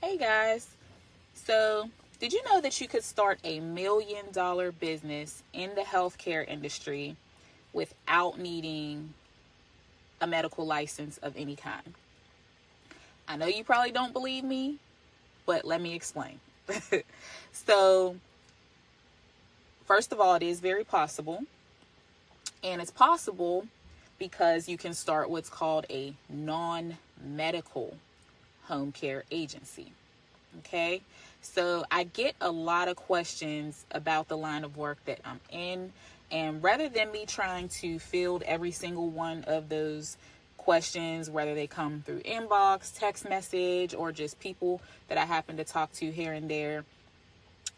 Hey guys. So, did you know that you could start $1 million business in the healthcare industry without needing a medical license of any kind? I know you probably don't believe me, but let me explain. So, first of all, it is very possible. And it's possible because you can start what's called a non-medical home care agency. Okay, so I get a lot of questions about the line of work that I'm in, and rather than me trying to field every single one of those questions, whether they come through inbox, text message, or just people that I happen to talk to here and there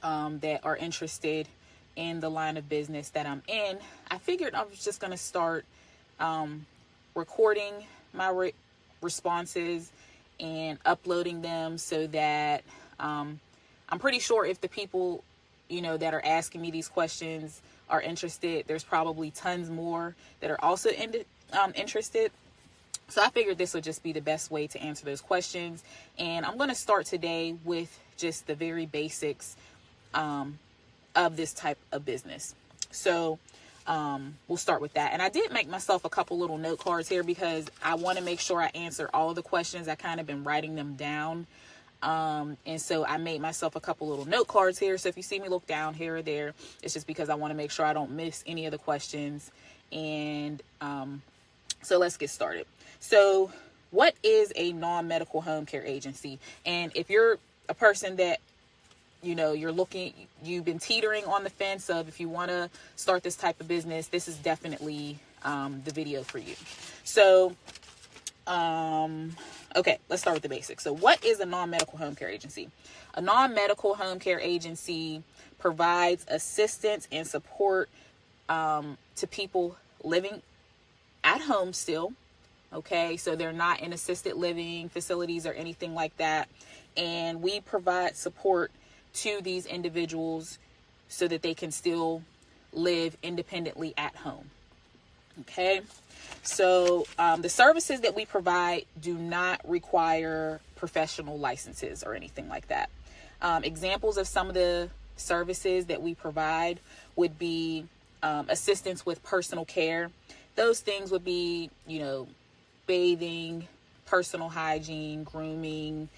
that are interested in the line of business that I'm in, I figured I was just going to start recording my responses and uploading them so that I'm pretty sure if the people, that are asking me these questions are interested, there's probably tons more that are also interested. So I figured this would just be the best way to answer those questions. And I'm going to start today with just the very basics of this type of business. So we'll start with that. And I did make myself a couple little note cards here because I want to make sure I answer all of the questions. I kind of been writing them down. And so I made myself a couple little note cards here. So if you see me look down here or there, it's just because I want to make sure I don't miss any of the questions. And so let's get started. So what is a non-medical home care agency? And if you're a person that you've been teetering on the fence of if you want to start this type of business, this is definitely the video for you. So, okay, let's start with the basics. So what is a non-medical home care agency? A non-medical home care agency provides assistance and support to people living at home still. Okay, so they're not in assisted living facilities or anything like that. And we provide support to these individuals so that they can still live independently at home. Okay, so the services that we provide do not require professional licenses or anything like that. Examples of some of the services that we provide would be assistance with personal care. Those things would be, bathing, personal hygiene, grooming,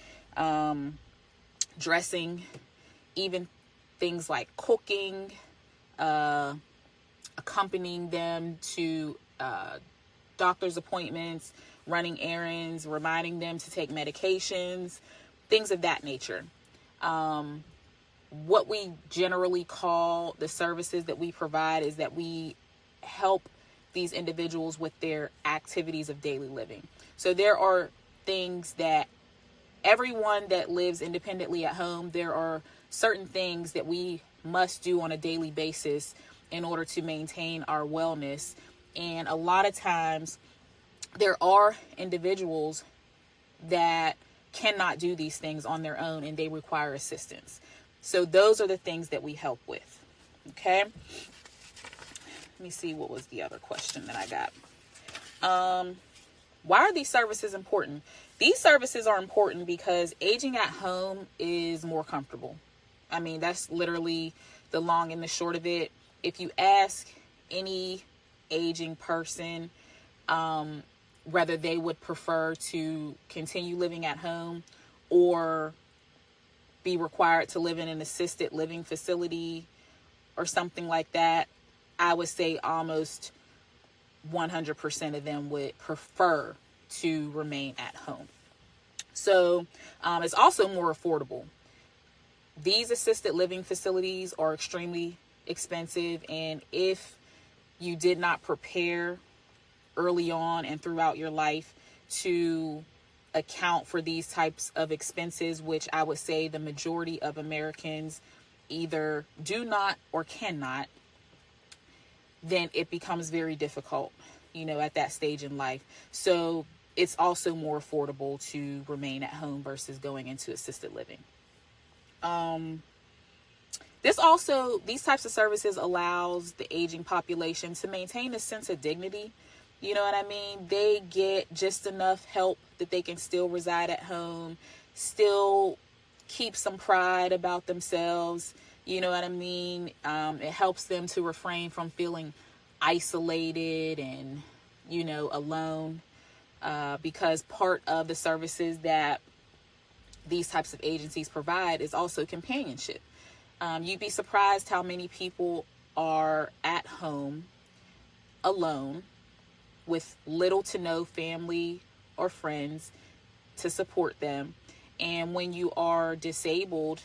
dressing, even things like cooking, accompanying them to doctor's appointments, running errands, reminding them to take medications, things of that nature. What we generally call the services that we provide is that we help these individuals with their activities of daily living. So there are things that everyone that lives independently at home, there are certain things that we must do on a daily basis in order to maintain our wellness. And a lot of times there are individuals that cannot do these things on their own and they require assistance. So those are the things that we help with. Okay. Let me see, what was the other question that I got? Why are these services important? These services are important because aging at home is more comfortable. I mean, that's literally the long and the short of it. If you ask any aging person, whether they would prefer to continue living at home or be required to live in an assisted living facility or something like that, I would say almost 100% of them would prefer to remain at home. So it's also more affordable. These assisted living facilities are extremely expensive, and if you did not prepare early on and throughout your life to account for these types of expenses, which I would say the majority of Americans either do not or cannot, then it becomes very difficult, at that stage in life. So it's also more affordable to remain at home versus going into assisted living. These types of services allows the aging population to maintain a sense of dignity. You know what I mean? They get just enough help that they can still reside at home, still keep some pride about themselves. You know what I mean? It helps them to refrain from feeling isolated and, alone, because part of the services that these types of agencies provide is also companionship. You'd be surprised how many people are at home alone with little to no family or friends to support them. And when you are disabled,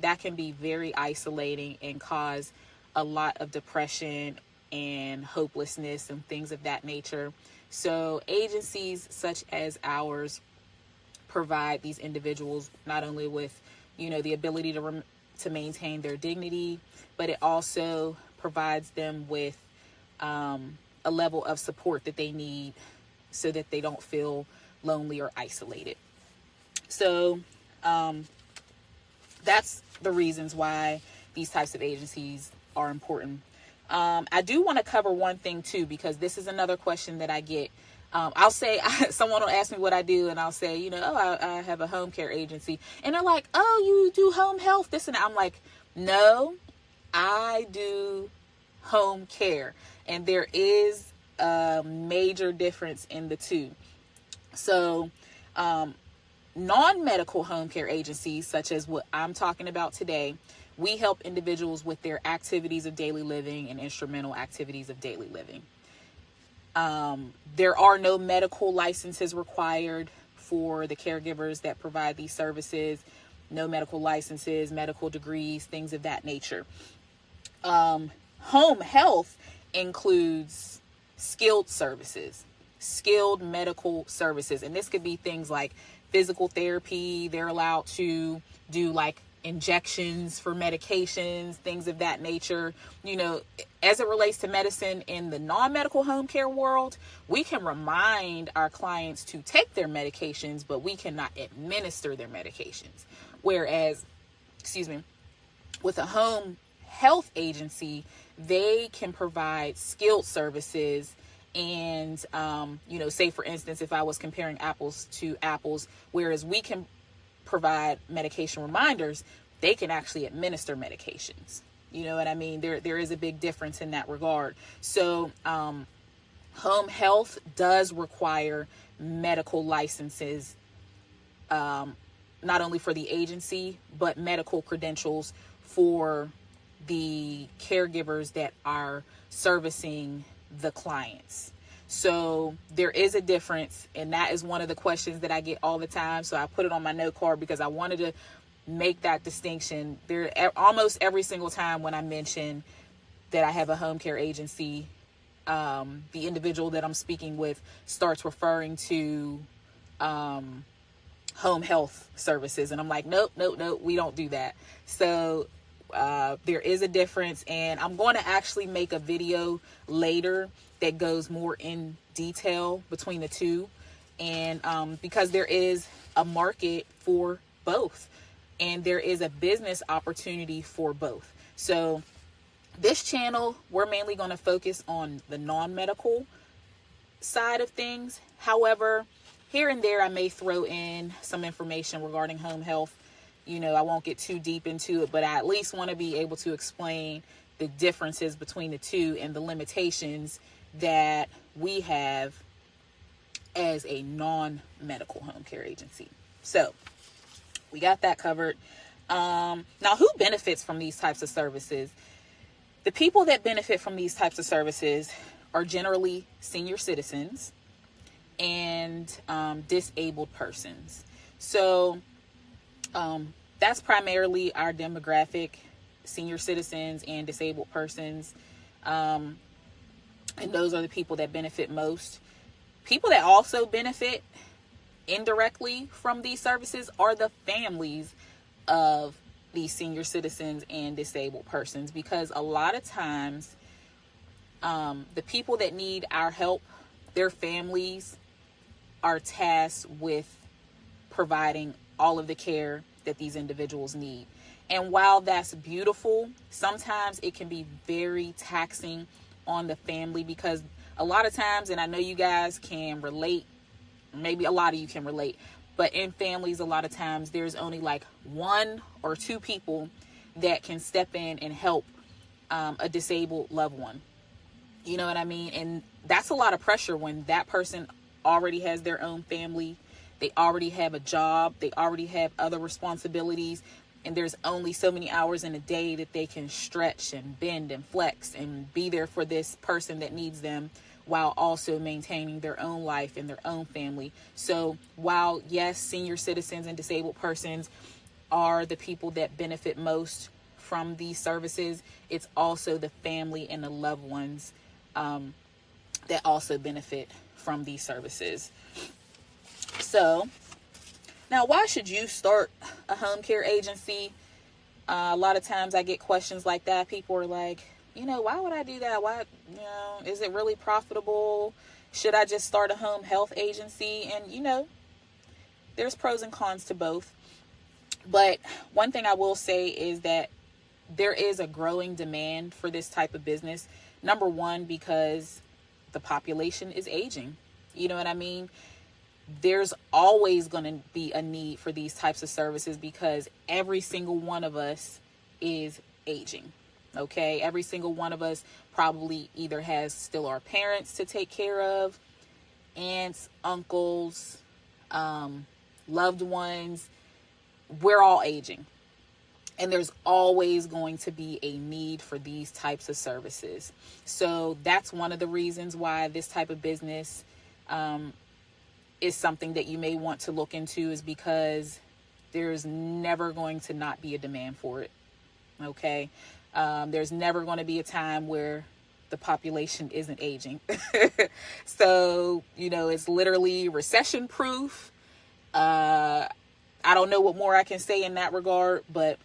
that can be very isolating and cause a lot of depression and hopelessness and things of that nature. So agencies such as ours provide these individuals not only with, the ability to maintain their dignity, but it also provides them with a level of support that they need so that they don't feel lonely or isolated. So that's the reasons why these types of agencies are important. I do want to cover one thing too, because this is another question that I get. I'll say, someone will ask me what I do, and I'll say, I have a home care agency. And they're like, oh, you do home health, this and that. I'm like, no, I do home care. And there is a major difference in the two. So, non-medical home care agencies, such as what I'm talking about today, we help individuals with their activities of daily living and instrumental activities of daily living. There are no medical licenses required for the caregivers that provide these services. No medical licenses, medical degrees, things of that nature. Home health includes skilled services, skilled medical services. And this could be things like physical therapy. They're allowed to do like injections for medications, things of that nature. As it relates to medicine in the non-medical home care world, we can remind our clients to take their medications, but we cannot administer their medications. Whereas, with a home health agency, they can provide skilled services. And, say for instance, if I was comparing apples to apples, whereas we can provide medication reminders, they can actually administer medications. You know what I mean? There is a big difference in that regard. So home health does require medical licenses, not only for the agency, but medical credentials for the caregivers that are servicing the clients. So there is a difference, and that is one of the questions that I get all the time. So I put it on my note card because I wanted to make that distinction. There, almost every single time when I mention that I have a home care agency, the individual that I'm speaking with starts referring to home health services, and I'm like, nope, we don't do that. So there is a difference, and I'm going to actually make a video later that goes more in detail between the two, and because there is a market for both, and there is a business opportunity for both. So this channel, we're mainly going to focus on the non-medical side of things. However, here and there I may throw in some information regarding home health. I won't get too deep into it, but I at least want to be able to explain the differences between the two and the limitations that we have as a non-medical home care agency. So we got that covered. Now, who benefits from these types of services? The people that benefit from these types of services are generally senior citizens and disabled persons. So that's primarily our demographic, senior citizens and disabled persons. And those are the people that benefit most. People that also benefit indirectly from these services are the families of these senior citizens and disabled persons, because a lot of times the people that need our help, their families are tasked with providing all of the care that these individuals need. And while that's beautiful, sometimes it can be very taxing on the family, because a lot of times, and I know you guys can relate, maybe a lot of you can relate, But in families, a lot of times there's only like one or two people that can step in and help a disabled loved one. You know what I mean? And that's a lot of pressure when that person already has their own family. They already have a job. They already have other responsibilities. And there's only so many hours in a day that they can stretch and bend and flex and be there for this person that needs them, while also maintaining their own life and their own family. So while, yes, senior citizens and disabled persons are the people that benefit most from these services, it's also the family and the loved ones that also benefit from these services. So now, why should you start a home care agency? A lot of times I get questions like that. People are like, why would I do that? Why, is it really profitable? Should I just start a home health agency? And, there's pros and cons to both. But one thing I will say is that there is a growing demand for this type of business. Number one, because the population is aging. You know what I mean? There's always going to be a need for these types of services because every single one of us is aging. Okay, every single one of us probably either has still our parents to take care of, aunts, uncles, loved ones. We're all aging. And there's always going to be a need for these types of services. So that's one of the reasons why this type of business is something that you may want to look into, is because there's never going to not be a demand for it. Okay. There's never going to be a time where the population isn't aging. So, it's literally recession proof. I don't know what more I can say in that regard, but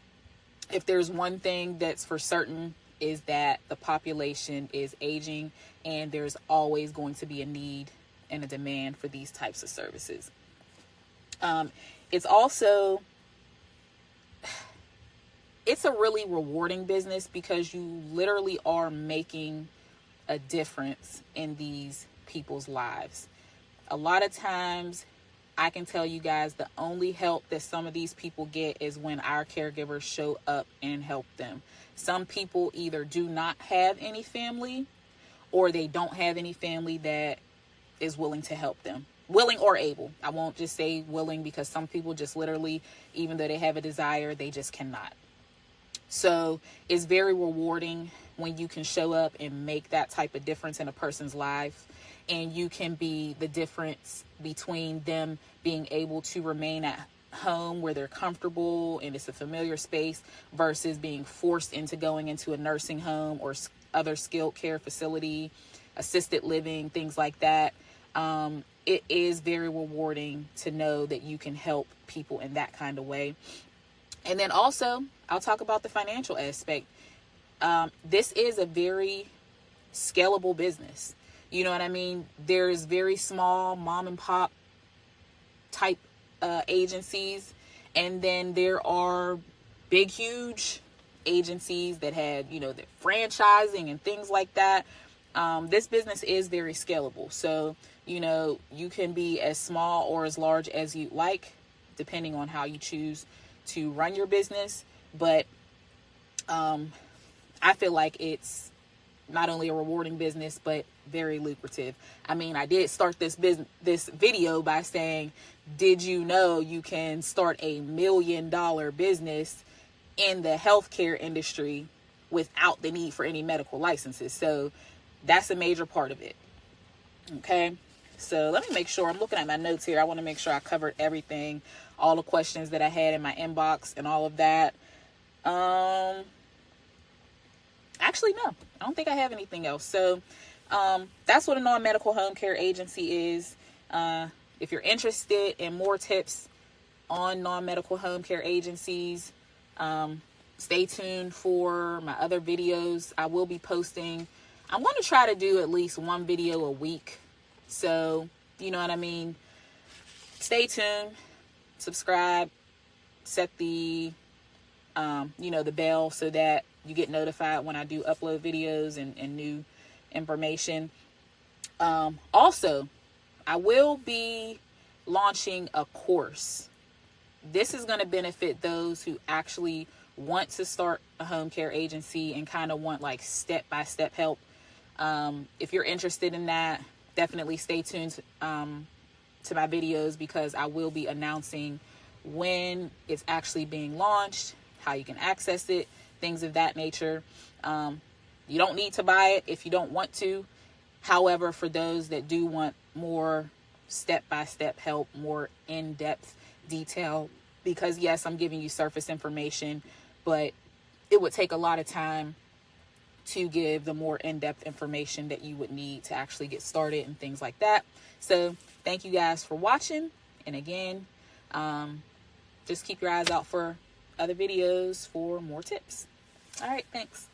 if there's one thing that's for certain, is that the population is aging and there's always going to be a need and a demand for these types of services. It's a really rewarding business because you literally are making a difference in these people's lives. A lot of times, I can tell you guys, the only help that some of these people get is when our caregivers show up and help them. Some people either do not have any family, or they don't have any family that is willing to help them. Willing or able. I won't just say willing, because some people just literally, even though they have a desire, they just cannot. So it's very rewarding when you can show up and make that type of difference in a person's life. And you can be the difference between them being able to remain at home where they're comfortable and it's a familiar space, versus being forced into going into a nursing home or other skilled care facility, assisted living, things like that. It is very rewarding to know that you can help people in that kind of way. And then also, I'll talk about the financial aspect. This is a very scalable business. You know what I mean? There's very small mom and pop type agencies. And then there are big, huge agencies that have, the franchising and things like that. This business is very scalable. So, you can be as small or as large as you like, depending on how you choose to run your business. But I feel like it's not only a rewarding business, but very lucrative. I mean, I did start this video by saying, did you know you can start $1 million business in the healthcare industry without the need for any medical licenses? So that's a major part of it. Okay. So let me make sure, I'm looking at my notes here. I want to make sure I covered everything, all the questions that I had in my inbox and all of that. Actually, no, I don't think I have anything else. So that's what a non-medical home care agency is. If you're interested in more tips on non-medical home care agencies, stay tuned for my other videos. I will be posting. I'm going to try to do at least one video a week. So, you know what I mean? Stay tuned, subscribe, set the, the bell so that you get notified when I do upload videos and new information. Also, I will be launching a course. This is going to benefit those who actually want to start a home care agency and kind of want like step-by-step help. If you're interested in that, definitely stay tuned to my videos, because I will be announcing when it's actually being launched, how you can access it, things of that nature. You don't need to buy it if you don't want to. However, for those that do want more step-by-step help, more in-depth detail, because yes, I'm giving you surface information, but it would take a lot of time to give the more in-depth information that you would need to actually get started and things like that. So thank you guys for watching. And again, just keep your eyes out for other videos for more tips. All right, thanks.